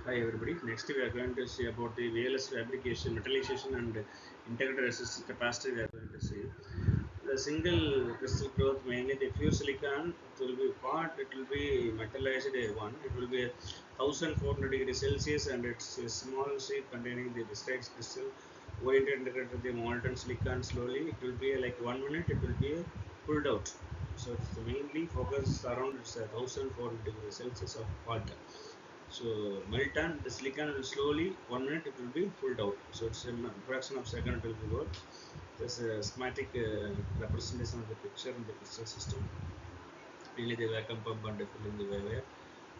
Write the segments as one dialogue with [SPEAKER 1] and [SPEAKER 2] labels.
[SPEAKER 1] Hi everybody. Next we are going to see about the VLS fabrication, metallization and integrated resistor capacitor. We are going to see the single crystal growth, mainly the pure silicon. It will be part. It will be metallized one. It will be 1400 degrees Celsius and it's a small sheet containing the discrete crystal. Going to integrate with the molten silicon slowly. It will be like 1 minute. It will be pulled out. So it's mainly focused around it's 1400 degrees Celsius of part. So melt and the silicon will slowly 1 minute it will be pulled out. So it's a fraction of second it will be work. There's a schematic representation of the picture in the crystal system. Mainly the vacuum pump and filling the wire.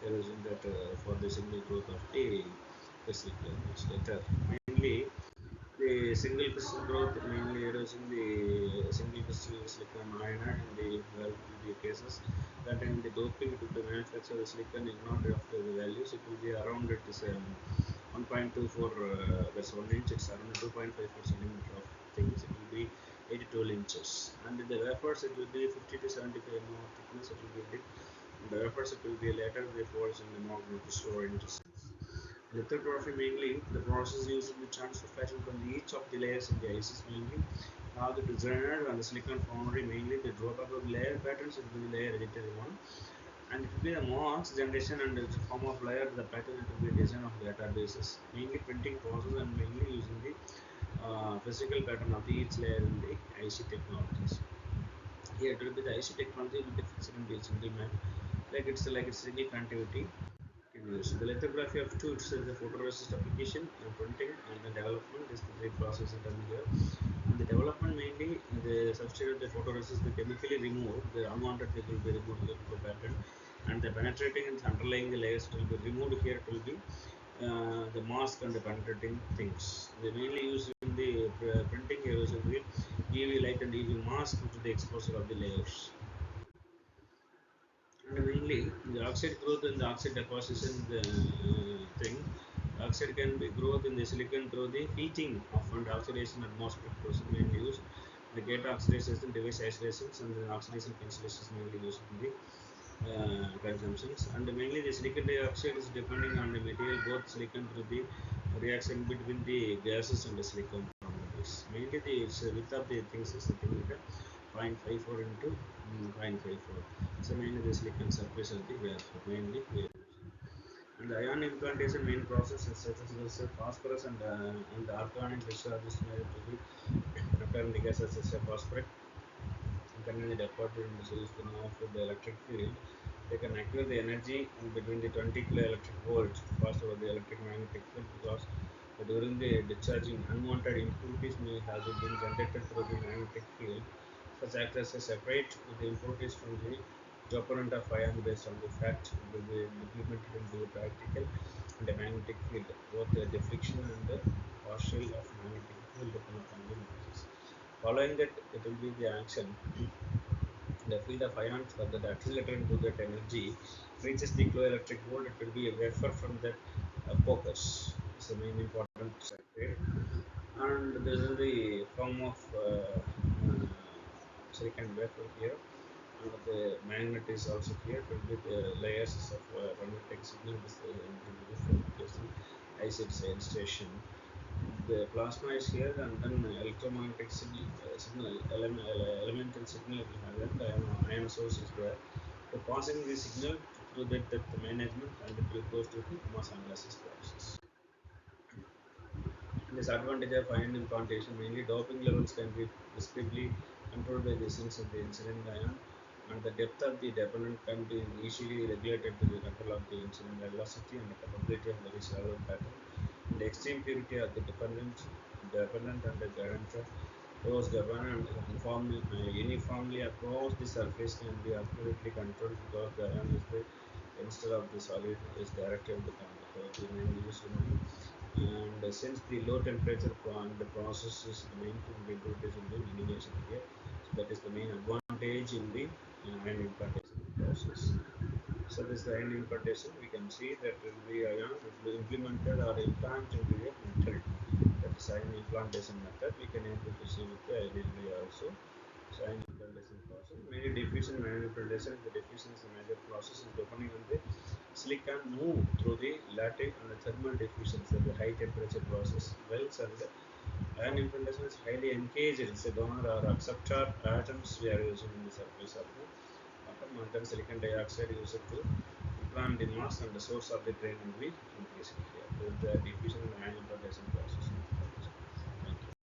[SPEAKER 1] There is in that for the single growth of the silicon. It's later. Mainly the single crystal growth mainly using the single crystal silicon iron in the well cases containing the doping to the manufacture the silicon is not after the values. It will be around it is 1.24 that's 1 inch. It's around 2.54 centimeter of things. It will be 8 to 12 inches. And the wafers it will be 50 to 75 mm thickness. It will be thick. And the wafers it will be later they falls in the magnetic store inches. Lithography mainly the process used in the transfer fashion from each of the layers in the ICs mainly how the designer and the silicon foundry mainly the drawback of layer patterns will be the layer edited one and it will be the marks generation and the form of layer the pattern it will be design of databases mainly printing process and mainly using the physical pattern of the each layer in the IC technologies. Here it will be the IC technology will be fixed in the single map like it's single connectivity use. The lithography of two is the photoresist application and printing and the development is the three processes done here. And the development mainly the substrate of the photoresist the chemically remove the unwanted thing will be removed here to the pattern and the penetrating and underlying the layers will be removed here it will be the mask and the penetrating things. They mainly use in the printing here using the UV light and UV mask to the exposure of the layers. And mainly the oxide growth and the oxide deposition the thing. Oxide can be growth in the silicon through the heating of and oxidation atmospheric process mainly used. The gate oxidation, device isolations and the oxidation cancellations mainly used in the consumptions. And mainly the silicon dioxide is depending on the material both silicon through the reaction between the gases and the silicon properties. Mainly the width of the things is something like that 0.54 into 0.54. So mainly the silicon surface of the wafer mainly and the ion implantation main process is such as phosphorus and organic discharges made to be preparing the gases as a phosphorus containing the deposited in the solution of the electric field. They can activate the energy in between the 20 kilo electric volt fast over the electric magnetic field because during the discharging unwanted impurities may have been generated through the magnetic field. Such act as a separate the impurities from the dopant of ion based on the fact it will be implemented into the practical and the magnetic field, both the deflection and the partial of magnetic field depend upon the masses. Following that, it will be the action the field of ions that accelerated into that energy reaches the glow electric volt. It will be a wafer from that focus. It's the main important sector. And this is the form of silicon wafer here. And the magnet is also here. It will be the layers of magnetic signal. This is the IC station. The plasma is here and then electromagnetic elemental signal will have it, the ion source is there. So passing the signal through that management and it will go to the mass analysis process. Disadvantage of ion implantation mainly doping levels can be discretely controlled by the sense of the incident ion and the depth of the dependent can be easily regulated by the control of the incident velocity and the capability of very shallow pattern. And the extreme purity of the dependent and the guarantor those govern and uniformly across the surface can be accurately controlled because the ion is the instead of the solid is directed to the conductor. The main use and since the low temperature and the process is the main thing we do is in the minimization here. So that is the main advantage in the ion implantation process. So this is the ion implantation. We can see that the ion is implemented or implanted into a metal. That is ion implantation method. We can able to see with the LED also. So ion implantation process. Mainly diffusion and ion implantation. The diffusion is a major process in opening and the silicon move through the lattice and the thermal diffusion, so the high temperature process. Wells and the ion implantation is highly engaged. It's a donor or acceptor atoms we are using in the surface of the atom, and then silicon dioxide used to implant the mass and the source of the drain will be increasing here. This is the diffusion and ion implantation process.